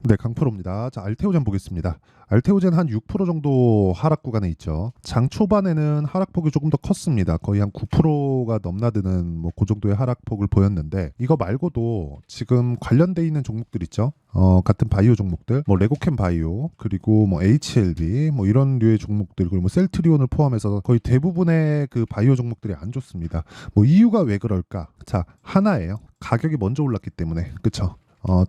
네, 강프로입니다. 자, 알테오젠 보겠습니다. 알테오젠 한 6% 정도 하락 구간에 있죠. 장 초반에는 하락폭이 조금 더 컸습니다. 거의 한 9%가 넘나드는 뭐 그 정도의 하락폭을 보였는데, 이거 말고도 지금 관련돼 있는 종목들 있죠. 같은 바이오 종목들, 뭐 레고캠 바이오, 그리고 뭐 HLB, 뭐 이런 류의 종목들, 그리고 뭐 셀트리온을 포함해서 거의 대부분의 그 바이오 종목들이 안 좋습니다. 뭐 이유가 왜 그럴까? 자, 하나예요. 가격이 먼저 올랐기 때문에, 그쵸?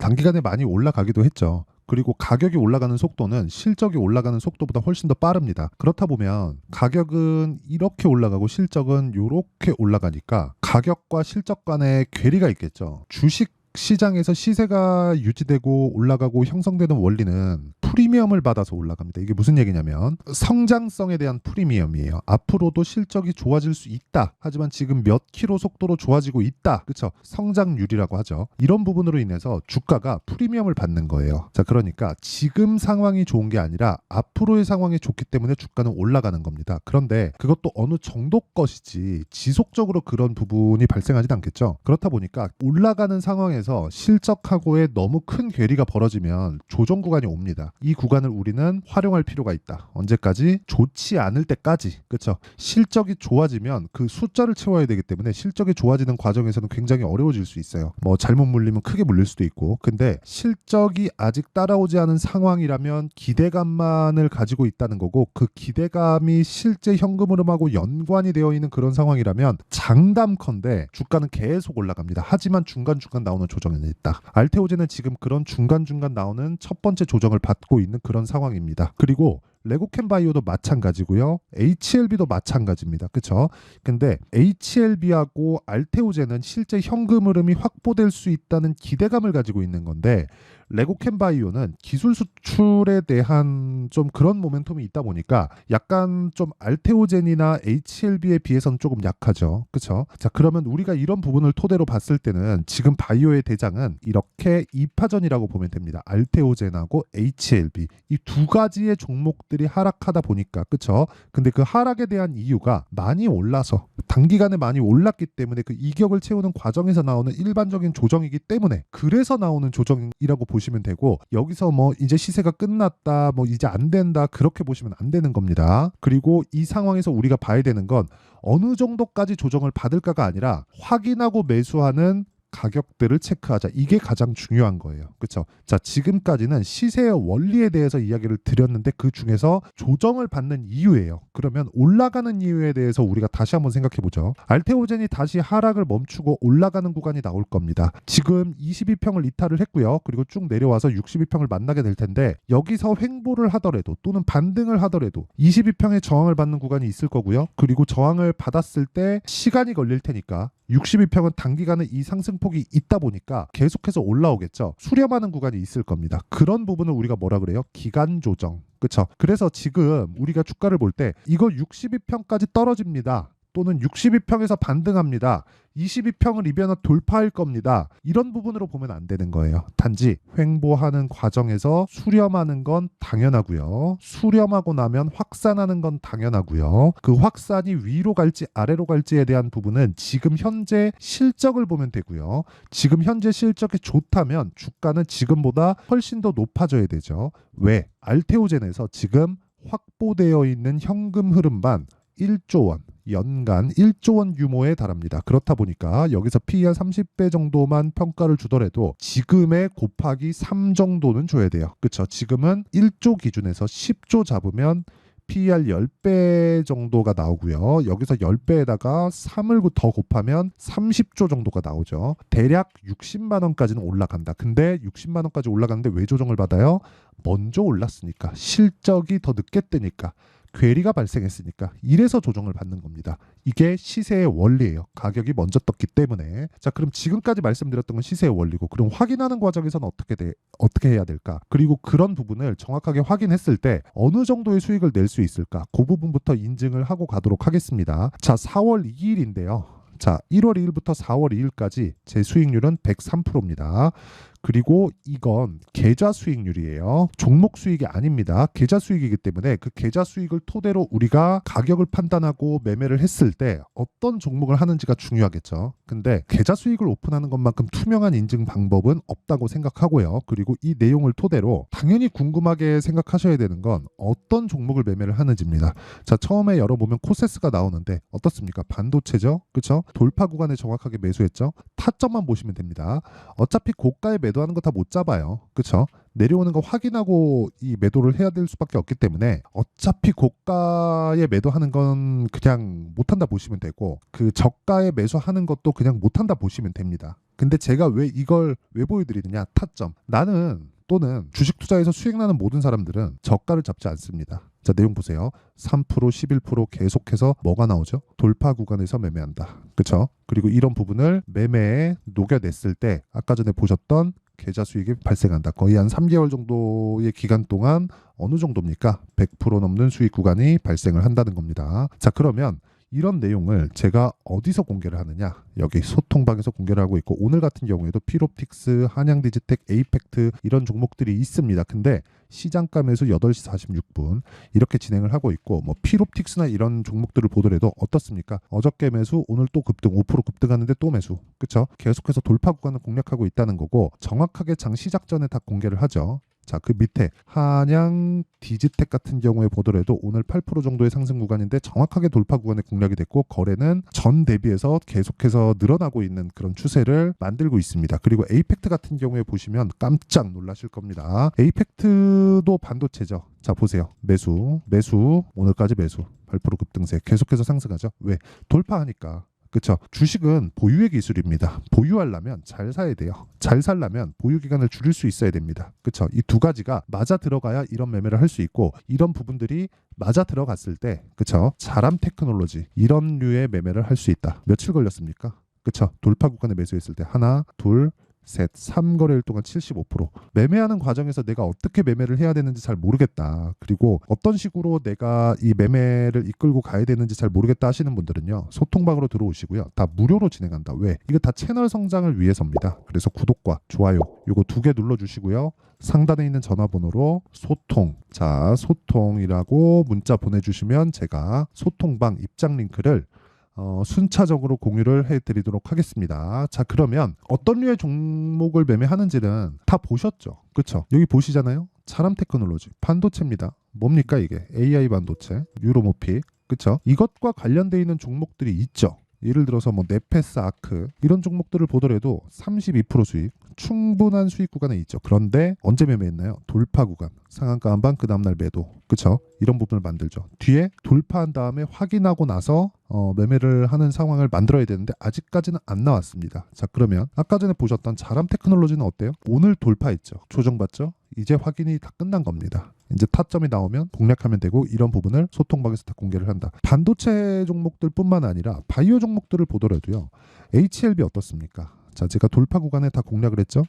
단기간에 많이 올라가기도 했죠. 그리고 가격이 올라가는 속도는 실적이 올라가는 속도보다 훨씬 더 빠릅니다. 그렇다 보면 가격은 이렇게 올라가고 실적은 이렇게 올라가니까 가격과 실적 간의 괴리가 있겠죠. 주식 시장에서 시세가 유지되고 올라가고 형성되는 원리는 프리미엄을 받아서 올라갑니다. 이게 무슨 얘기냐면 성장성에 대한 프리미엄이에요. 앞으로도 실적이 좋아질 수 있다. 하지만 지금 몇 킬로 속도로 좋아지고 있다. 그렇죠? 성장률이라고 하죠. 이런 부분으로 인해서 주가가 프리미엄을 받는 거예요. 자, 그러니까 지금 상황이 좋은 게 아니라 앞으로의 상황이 좋기 때문에 주가는 올라가는 겁니다. 그런데 그것도 어느 정도 것이지 지속적으로 그런 부분이 발생하지는 않겠죠. 그렇다 보니까 올라가는 상황에서 실적하고의 너무 큰 괴리가 벌어지면 조정 구간이 옵니다. 이 구간을 우리는 활용할 필요가 있다. 언제까지? 좋지 않을 때까지. 그렇죠? 실적이 좋아지면 그 숫자를 채워야 되기 때문에 실적이 좋아지는 과정에서는 굉장히 어려워질 수 있어요. 뭐 잘못 물리면 크게 물릴 수도 있고. 근데 실적이 아직 따라오지 않은 상황이라면 기대감만을 가지고 있다는 거고, 그 기대감이 실제 현금 흐름하고 연관이 되어 있는 그런 상황이라면 장담컨대 주가는 계속 올라갑니다. 하지만 중간중간 나오는 조정은 있다. 알테오젠은 지금 그런 중간중간 나오는 첫 번째 조정을 받고 있는 그런 상황입니다. 그리고 레고캠 바이오도 마찬가지고요. HLB도 마찬가지입니다. 그렇죠? 근데 HLB하고 알테오젠은 실제 현금 흐름이 확보될 수 있다는 기대감을 가지고 있는 건데, 레고캠 바이오는 기술 수출에 대한 좀 그런 모멘텀이 있다 보니까 약간 좀 알테오젠이나 HLB에 비해서는 조금 약하죠. 그렇죠? 자, 그러면 우리가 이런 부분을 토대로 봤을 때는 지금 바이오의 대장은 이렇게 2파전이라고 보면 됩니다. 알테오젠하고 HLB 이 두 가지의 종목들이 하락하다 보니까, 그렇죠? 근데 그 하락에 대한 이유가 많이 올라서 단기간에 많이 올랐기 때문에 그 이격을 채우는 과정에서 나오는 일반적인 조정이기 때문에, 그래서 나오는 조정이라고 보시면 되고, 여기서 뭐 이제 시세가 끝났다, 뭐 이제 안 된다, 그렇게 보시면 안 되는 겁니다. 그리고 이 상황에서 우리가 봐야 되는 건 어느 정도까지 조정을 받을까가 아니라 확인하고 매수하는 가격들을 체크하자. 이게 가장 중요한 거예요. 그렇죠? 자, 지금까지는 시세의 원리에 대해서 이야기를 드렸는데 그 중에서 조정을 받는 이유예요. 그러면 올라가는 이유에 대해서 우리가 다시 한번 생각해 보죠. 알테오젠이 다시 하락을 멈추고 올라가는 구간이 나올 겁니다. 지금 22평을 이탈을 했고요. 그리고 쭉 내려와서 62평을 만나게 될 텐데, 여기서 횡보를 하더라도 또는 반등을 하더라도 22평의 저항을 받는 구간이 있을 거고요. 그리고 저항을 받았을 때 시간이 걸릴 테니까 62평은 단기간에 이 상승폭이 있다 보니까 계속해서 올라오겠죠. 수렴하는 구간이 있을 겁니다. 그런 부분을 우리가 뭐라 그래요? 기간 조정. 그렇죠? 그래서 지금 우리가 주가를 볼 때 이거 62평까지 떨어집니다. 또는 62평에서 반등합니다. 22평을 이변화 돌파할 겁니다. 이런 부분으로 보면 안 되는 거예요. 단지 횡보하는 과정에서 수렴하는 건 당연하고요. 수렴하고 나면 확산하는 건 당연하고요. 그 확산이 위로 갈지 아래로 갈지에 대한 부분은 지금 현재 실적을 보면 되고요. 지금 현재 실적이 좋다면 주가는 지금보다 훨씬 더 높아져야 되죠. 왜? 알테오젠에서 지금 확보되어 있는 현금 흐름만 1조 원, 연간 1조 원 규모에 달합니다. 그렇다 보니까 여기서 PER 30배 정도만 평가를 주더라도 지금의 곱하기 3 정도는 줘야 돼요. 그렇죠? 지금은 1조 기준에서 10조 잡으면 PER 10배 정도가 나오고요. 여기서 10배에다가 3을 더 곱하면 30조 정도가 나오죠. 대략 60만 원까지는 올라간다. 근데 60만 원까지 올라가는데 왜 조정을 받아요? 먼저 올랐으니까. 실적이 더 늦게 뜨니까. 괴리가 발생했으니까. 이래서 조정을 받는 겁니다. 이게 시세의 원리예요. 가격이 먼저 떴기 때문에. 자, 그럼 지금까지 말씀드렸던 건 시세의 원리고, 그럼 확인하는 과정에서는 어떻게 해야 될까? 그리고 그런 부분을 정확하게 확인했을 때 어느 정도의 수익을 낼 수 있을까? 그 부분부터 인증을 하고 가도록 하겠습니다. 자, 4월 2일인데요. 자, 1월 2일부터 4월 2일까지 제 수익률은 103%입니다. 그리고 이건 계좌 수익률이에요. 종목 수익이 아닙니다. 계좌 수익이기 때문에 그 계좌 수익을 토대로 우리가 가격을 판단하고 매매를 했을 때 어떤 종목을 하는지가 중요하겠죠. 근데 계좌 수익을 오픈하는 것만큼 투명한 인증 방법은 없다고 생각하고요. 그리고 이 내용을 토대로 당연히 궁금하게 생각하셔야 되는 건 어떤 종목을 매매를 하는지입니다. 자, 처음에 열어보면 코세스가 나오는데 어떻습니까? 반도체죠. 그쵸? 돌파 구간에 정확하게 매수했죠. 타점만 보시면 됩니다. 어차피 고가에 매도하는 거 다 못 잡아요. 그쵸? 내려오는 거 확인하고 이 매도를 해야 될 수밖에 없기 때문에 어차피 고가에 매도하는 건 그냥 못한다 보시면 되고, 그 저가에 매수하는 것도 그냥 못한다 보시면 됩니다. 근데 제가 왜 이걸 왜 보여드리느냐? 타점. 나는 또는 주식 투자에서 수익 나는 모든 사람들은 저가를 잡지 않습니다. 자, 내용 보세요. 3%, 11% 계속해서 뭐가 나오죠? 돌파 구간에서 매매한다. 그렇죠? 그리고 이런 부분을 매매에 녹여냈을 때 아까 전에 보셨던 계좌 수익이 발생한다. 거의 한 3개월 정도의 기간 동안 어느 정도입니까? 100% 넘는 수익 구간이 발생을 한다는 겁니다. 자, 그러면 이런 내용을 제가 어디서 공개를 하느냐? 여기 소통방에서 공개를 하고 있고, 오늘 같은 경우에도 필옵틱스, 한양디지텍, 에이펙트 이런 종목들이 있습니다. 근데 시장가 매수 8시 46분 이렇게 진행을 하고 있고, 뭐 필옵틱스나 이런 종목들을 보더라도 어떻습니까? 어저께 매수, 오늘 또 급등, 5% 급등하는데 또 매수. 그렇죠? 계속해서 돌파 구간을 공략하고 있다는 거고, 정확하게 장 시작 전에 다 공개를 하죠. 자, 그 밑에 한양 디지텍 같은 경우에 보더라도 오늘 8% 정도의 상승 구간인데 정확하게 돌파 구간에 공략이 됐고, 거래는 전 대비해서 계속해서 늘어나고 있는 그런 추세를 만들고 있습니다. 그리고 에이펙트 같은 경우에 보시면 깜짝 놀라실 겁니다. 에이펙트도 반도체죠. 자, 보세요. 매수, 오늘까지 매수, 8% 급등세, 계속해서 상승하죠. 왜? 돌파하니까. 그렇죠. 주식은 보유의 기술입니다. 보유하려면 잘 사야 돼요. 잘 살려면 보유 기간을 줄일 수 있어야 됩니다. 그렇죠. 이 두 가지가 맞아 들어가야 이런 매매를 할 수 있고, 이런 부분들이 맞아 들어갔을 때, 그렇죠. 자람 테크놀로지 이런 류의 매매를 할 수 있다. 며칠 걸렸습니까? 그렇죠. 돌파 구간에 매수했을 때 하나, 둘, 셋, 3거래일 동안 75%. 매매하는 과정에서 내가 어떻게 매매를 해야 되는지 잘 모르겠다. 그리고 어떤 식으로 내가 이 매매를 이끌고 가야 되는지 잘 모르겠다 하시는 분들은요, 소통방으로 들어오시고요. 다 무료로 진행한다. 왜? 이거 다 채널 성장을 위해서입니다. 그래서 구독과 좋아요 요거 2개 눌러주시고요. 상단에 있는 전화번호로 소통, 자, 소통이라고 문자 보내주시면 제가 소통방 입장 링크를 순차적으로 공유를 해드리도록 하겠습니다. 자, 그러면 어떤 류의 종목을 매매하는지는 다 보셨죠? 그쵸? 여기 보시잖아요. 자람 테크놀로지, 반도체입니다. 뭡니까 이게? AI 반도체, 뉴로모픽, 그쵸? 이것과 관련되어 있는 종목들이 있죠. 예를 들어서 뭐 네페스 아크 이런 종목들을 보더라도 32% 수익, 충분한 수익 구간에 있죠. 그런데 언제 매매했나요? 돌파 구간, 상한가 한방 그 다음날 매도, 그쵸? 이런 부분을 만들죠. 뒤에 돌파한 다음에 확인하고 나서 매매를 하는 상황을 만들어야 되는데 아직까지는 안 나왔습니다. 자, 그러면 아까 전에 보셨던 자람 테크놀로지는 어때요? 오늘 돌파했죠. 조정받죠? 이제 확인이 다 끝난 겁니다. 이제 타점이 나오면 공략하면 되고, 이런 부분을 소통방에서 다 공개를 한다. 반도체 종목들 뿐만 아니라 바이오 종목들을 보더라도요. HLB 어떻습니까? 자, 제가 돌파 구간에 다 공략을 했죠.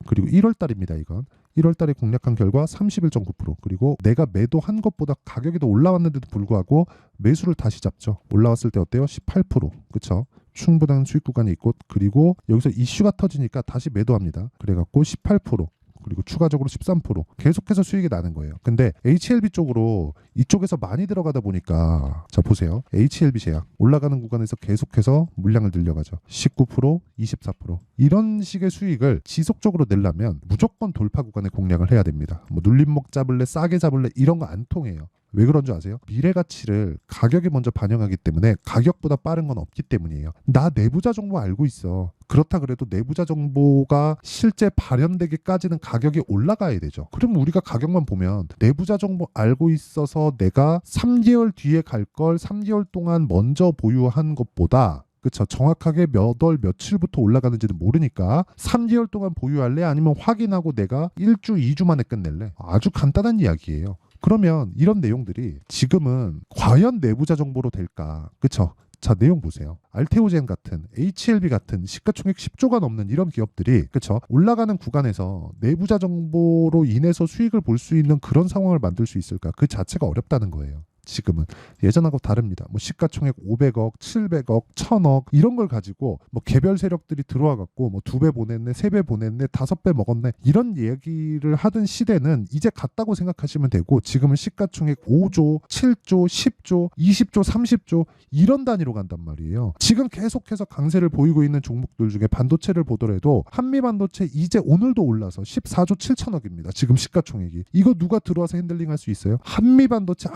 그리고 1월 달입니다. 이건 1월 달에 공략한 결과 31.9%. 그리고 내가 매도한 것보다 가격이 더 올라왔는데도 불구하고 매수를 다시 잡죠. 올라왔을 때 어때요? 18%. 그쵸? 충분한 수익 구간이 있고, 그리고 여기서 이슈가 터지니까 다시 매도합니다. 그래갖고 18%. 그리고 추가적으로 13% 계속해서 수익이 나는 거예요. 근데 HLB 쪽으로 이쪽에서 많이 들어가다 보니까, 자, 보세요. HLB 제약 올라가는 구간에서 계속해서 물량을 늘려가죠. 19%, 24%. 이런 식의 수익을 지속적으로 내려면 무조건 돌파 구간에 공략을 해야 됩니다. 뭐 눌림목 잡을래, 싸게 잡을래 이런 거 안 통해요. 왜 그런 줄 아세요? 미래 가치를 가격에 먼저 반영하기 때문에 가격보다 빠른 건 없기 때문이에요. 나 내부자 정보 알고 있어. 그렇다 그래도 내부자 정보가 실제 발현되기까지는 가격이 올라가야 되죠. 그럼 우리가 가격만 보면 내부자 정보 알고 있어서 내가 3개월 뒤에 갈 걸 3개월 동안 먼저 보유한 것보다, 그쵸, 정확하게 몇 월 며칠부터 올라가는지는 모르니까 3개월 동안 보유할래? 아니면 확인하고 내가 1주, 2주 만에 끝낼래? 아주 간단한 이야기예요. 그러면 이런 내용들이 지금은 과연 내부자 정보로 될까? 그쵸? 자, 내용 보세요. 알테오젠 같은, HLB 같은 시가총액 10조가 넘는 이런 기업들이, 그쵸? 올라가는 구간에서 내부자 정보로 인해서 수익을 볼 수 있는 그런 상황을 만들 수 있을까? 그 자체가 어렵다는 거예요. 지금은 예전하고 다릅니다. 뭐 시가총액 500억, 700억, 1000억 이런 걸 가지고 뭐 개별 세력들이 들어와 갖고 뭐 2배 보냈네, 3배 보냈네, 5배 먹었네 이런 얘기를 하던 시대는 이제 갔다고 생각하시면 되고 지금은 시가총액 5조, 7조, 10조, 20조, 30조 이런 단위로 간단 말이에요. 지금 계속해서 강세를 보이고 있는 종목들 중에 반도체를 보더라도 한미반도체 이제 오늘도 올라서 14조 7천억입니다. 지금 시가총액이. 이거 누가 들어와서 핸들링할 수 있어요? 한미반도체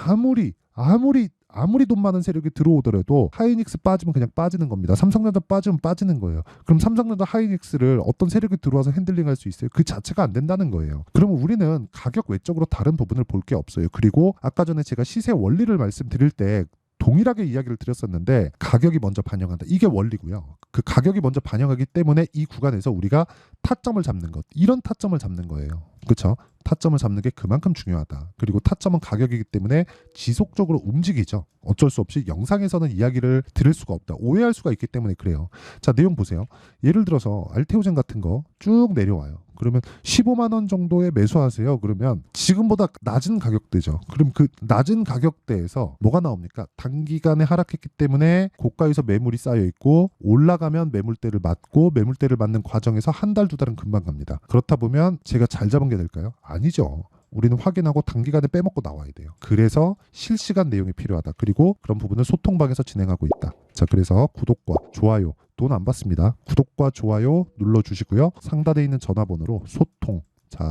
아무리 돈 많은 세력이 들어오더라도 하이닉스 빠지면 그냥 빠지는 겁니다. 삼성전자 빠지면 빠지는 거예요. 그럼 삼성전자 하이닉스를 어떤 세력이 들어와서 핸들링할 수 있어요? 그 자체가 안 된다는 거예요. 그러면 우리는 가격 외적으로 다른 부분을 볼 게 없어요. 그리고 아까 전에 제가 시세 원리를 말씀드릴 때 동일하게 이야기를 드렸었는데 가격이 먼저 반영한다. 이게 원리고요. 그 가격이 먼저 반영하기 때문에 이 구간에서 우리가 타점을 잡는 것. 이런 타점을 잡는 거예요. 그렇죠? 타점을 잡는 게 그만큼 중요하다. 그리고 타점은 가격이기 때문에 지속적으로 움직이죠. 어쩔 수 없이 영상에서는 이야기를 들을 수가 없다. 오해할 수가 있기 때문에 그래요. 자, 내용 보세요. 예를 들어서 알테오젠 같은 거 쭉 내려와요. 그러면 15만 원 정도에 매수하세요. 그러면 지금보다 낮은 가격대죠. 그럼 그 낮은 가격대에서 뭐가 나옵니까? 단기간에 하락했기 때문에 고가에서 매물이 쌓여 있고 올라가면 매물대를 맞고 매물대를 맞는 과정에서 한 달, 두 달은 금방 갑니다. 그렇다 보면 제가 잘 잡은 게 될까요? 아니죠. 우리는 확인하고 단기간에 빼먹고 나와야 돼요. 그래서 실시간 내용이 필요하다. 그리고 그런 부분을 소통방에서 진행하고 있다. 자, 그래서 구독과 좋아요 돈 안 받습니다. 구독과 좋아요 눌러주시고요. 상단에 있는 전화번호로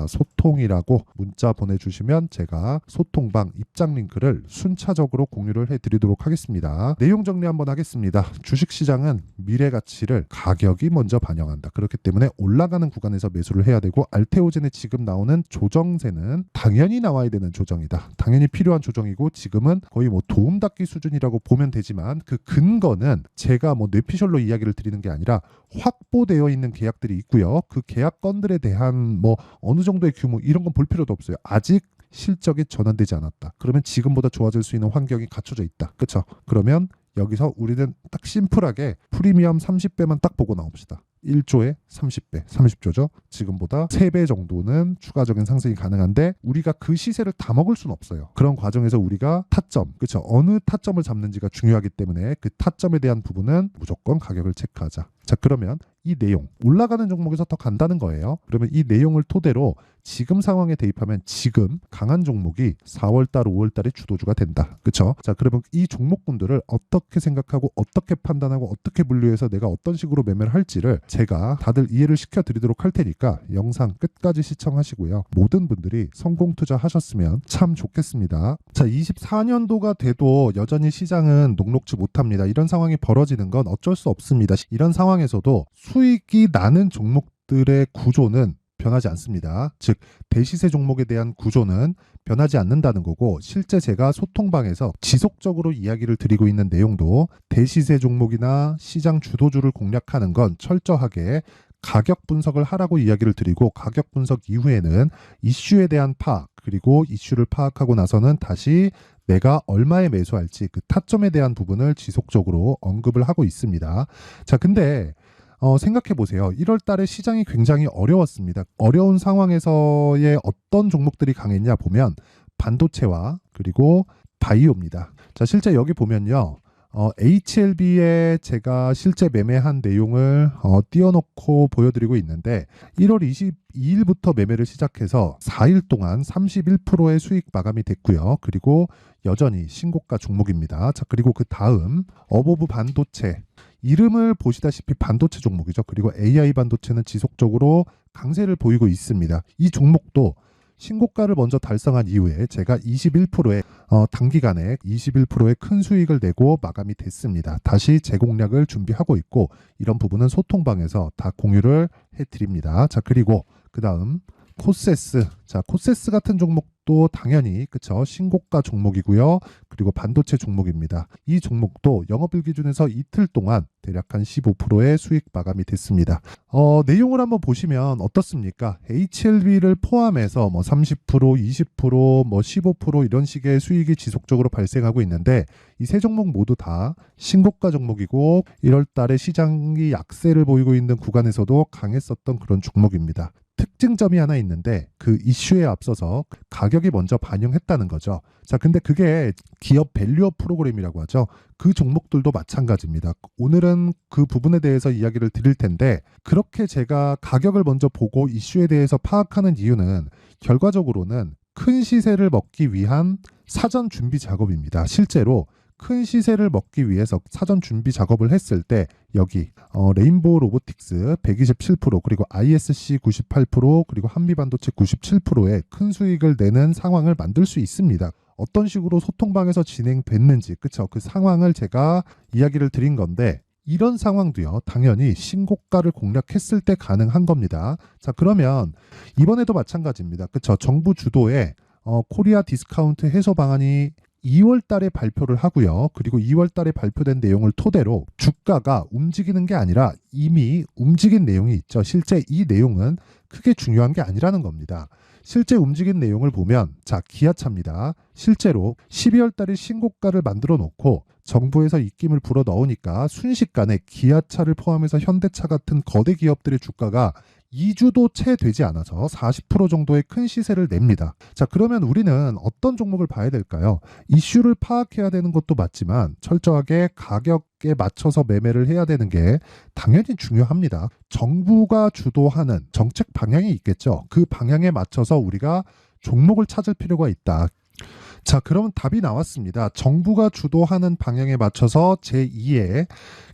소통이라고 문자 보내주시면 제가 소통방 입장 링크를 순차적으로 공유를 해드리도록 하겠습니다. 내용 정리 한번 하겠습니다. 주식시장은 미래 가치를 가격이 먼저 반영한다. 그렇기 때문에 올라가는 구간에서 매수를 해야 되고 알테오젠에 지금 나오는 조정세는 당연히 나와야 되는 조정이다. 당연히 필요한 조정이고 지금은 거의 뭐 도움닫기 수준이라고 보면 되지만 그 근거는 제가 뭐 뇌피셜로 이야기를 드리는 게 아니라 확보되어 있는 계약들이 있고요. 그 계약건들에 대한 뭐 어느 정도의 규모 이런 건 볼 필요도 없어요. 아직 실적이 전환되지 않았다. 그러면 지금보다 좋아질 수 있는 환경이 갖춰져 있다. 그렇죠? 그러면 여기서 우리는 딱 심플하게 프리미엄 30배만 딱 보고 나옵시다. 1조에 30배, 30조죠. 지금보다 3배 정도는 추가적인 상승이 가능한데 우리가 그 시세를 다 먹을 수는 없어요. 그런 과정에서 우리가 타점, 그렇죠? 어느 타점을 잡는지가 중요하기 때문에 그 타점에 대한 부분은 무조건 가격을 체크하자. 자, 그러면 이 내용 올라가는 종목에서 더 간다는 거예요. 그러면 이 내용을 토대로 지금 상황에 대입하면 지금 강한 종목이 4월달, 5월달에 주도주가 된다. 그렇죠? 자, 그러면 이 종목군들을 어떻게 생각하고 어떻게 판단하고 어떻게 분류해서 내가 어떤 식으로 매매를 할지를 제가 다들 이해를 시켜드리도록 할 테니까 영상 끝까지 시청하시고요. 모든 분들이 성공 투자하셨으면 참 좋겠습니다. 자, 24년도가 돼도 여전히 시장은 녹록지 못합니다. 이런 상황이 벌어지는 건 어쩔 수 없습니다. 이런 상황에서도 수익이 나는 종목들의 구조는 변하지 않습니다. 즉 대시세 종목에 대한 구조는 변하지 않는다는 거고 실제 제가 소통방에서 지속적으로 이야기를 드리고 있는 내용도 대시세 종목이나 시장 주도주를 공략하는 건 철저하게 가격 분석을 하라고 이야기를 드리고 가격 분석 이후에는 이슈에 대한 파악 그리고 이슈를 파악하고 나서는 다시 내가 얼마에 매수할지 그 타점에 대한 부분을 지속적으로 언급을 하고 있습니다. 자, 근데 생각해 보세요. 1월 달에 시장이 굉장히 어려웠습니다. 어려운 상황에서의 어떤 종목들이 강했냐 보면 반도체와 그리고 바이오입니다. 자, 실제 여기 보면요. HLB에 제가 실제 매매한 내용을 띄워놓고 보여드리고 있는데 1월 22일부터 매매를 시작해서 4일 동안 31%의 수익 마감이 됐고요. 그리고 여전히 신고가 종목입니다. 자, 그리고 그 다음 어보브 반도체 이름을 보시다시피 반도체 종목이죠. 그리고 AI 반도체는 지속적으로 강세를 보이고 있습니다. 이 종목도 신고가를 먼저 달성한 이후에 제가 21%의 단기간에 21%의 큰 수익을 내고 마감이 됐습니다. 다시 재공략을 준비하고 있고 이런 부분은 소통방에서 다 공유를 해드립니다. 자, 그리고 그 다음 코세스. 자, 코세스 같은 종목도 당연히 그쵸 신고가 종목이고요. 그리고 반도체 종목입니다. 이 종목도 영업일 기준에서 이틀 동안 대략 한 15%의 수익 마감이 됐습니다. 내용을 한번 보시면 어떻습니까? HLB를 포함해서 뭐 30%, 20%, 뭐 15% 이런 식의 수익이 지속적으로 발생하고 있는데 이 세 종목 모두 다 신고가 종목이고 1월 달에 시장이 약세를 보이고 있는 구간에서도 강했었던 그런 종목입니다. 특징점이 하나 있는데 그 이슈에 앞서서 가격이 먼저 반영했다는 거죠. 자, 근데 그게 기업 밸류업 프로그램이라고 하죠. 그 종목들도 마찬가지입니다. 오늘은 그 부분에 대해서 이야기를 드릴 텐데 그렇게 제가 가격을 먼저 보고 이슈에 대해서 파악하는 이유는 결과적으로는 큰 시세를 먹기 위한 사전 준비 작업입니다. 실제로 큰 시세를 먹기 위해서 사전 준비 작업을 했을 때 여기 레인보우 로보틱스 127% 그리고 ISC 98% 그리고 한미반도체 97%의 큰 수익을 내는 상황을 만들 수 있습니다. 어떤 식으로 소통방에서 진행됐는지 그쵸? 그 상황을 제가 이야기를 드린 건데 이런 상황도요 당연히 신고가를 공략했을 때 가능한 겁니다. 자, 그러면 이번에도 마찬가지입니다. 그쵸? 정부 주도의 코리아 디스카운트 해소 방안이 2월 달에 발표를 하고요. 그리고 2월 달에 발표된 내용을 토대로 주가가 움직이는 게 아니라 이미 움직인 내용이 있죠. 실제 이 내용은 크게 중요한 게 아니라는 겁니다. 실제 움직인 내용을 보면 자, 기아차입니다. 실제로 12월 달에 신고가를 만들어 놓고 정부에서 입김을 불어 넣으니까 순식간에 기아차를 포함해서 현대차 같은 거대 기업들의 주가가 2주도 채 되지 않아서 40% 정도의 큰 시세를 냅니다. 자, 그러면 우리는 어떤 종목을 봐야 될까요? 이슈를 파악해야 되는 것도 맞지만 철저하게 가격에 맞춰서 매매를 해야 되는 게 당연히 중요합니다. 정부가 주도하는 정책 방향이 있겠죠. 그 방향에 맞춰서 우리가 종목을 찾을 필요가 있다. 자, 그러면 답이 나왔습니다. 정부가 주도하는 방향에 맞춰서 제2의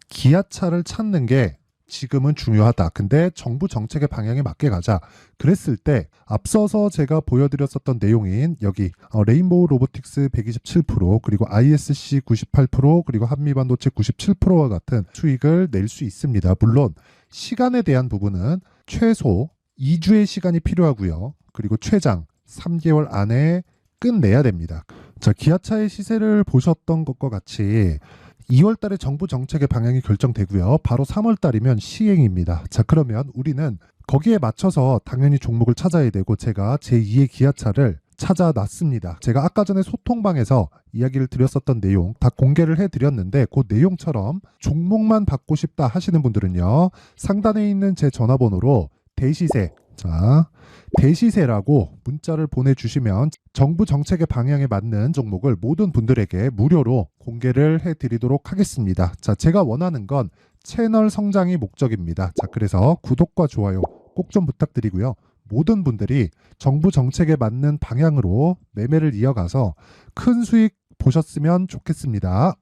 기아차를 찾는 게 지금은 중요하다. 근데 정부 정책의 방향에 맞게 가자. 그랬을 때 앞서서 제가 보여드렸었던 내용인 여기 레인보우 로보틱스 127% 그리고 ISC 98% 그리고 한미반도체 97%와 같은 수익을 낼 수 있습니다. 물론 시간에 대한 부분은 최소 2주의 시간이 필요하고요. 그리고 최장 3개월 안에 끝내야 됩니다. 자, 기아차의 시세를 보셨던 것과 같이 2월 달에 정부 정책의 방향이 결정되고요. 바로 3월 달이면 시행입니다. 자, 그러면 우리는 거기에 맞춰서 당연히 종목을 찾아야 되고 제가 제2의 기아차를 찾아놨습니다. 제가 아까 전에 소통방에서 이야기를 드렸었던 내용 다 공개를 해드렸는데 그 내용처럼 종목만 받고 싶다 하시는 분들은요. 상단에 있는 제 전화번호로 대시세 자, 대시세라고 문자를 보내주시면 정부 정책의 방향에 맞는 종목을 모든 분들에게 무료로 공개를 해드리도록 하겠습니다. 자, 제가 원하는 건 채널 성장이 목적입니다. 자, 그래서 구독과 좋아요 꼭 좀 부탁드리고요. 모든 분들이 정부 정책에 맞는 방향으로 매매를 이어가서 큰 수익 보셨으면 좋겠습니다.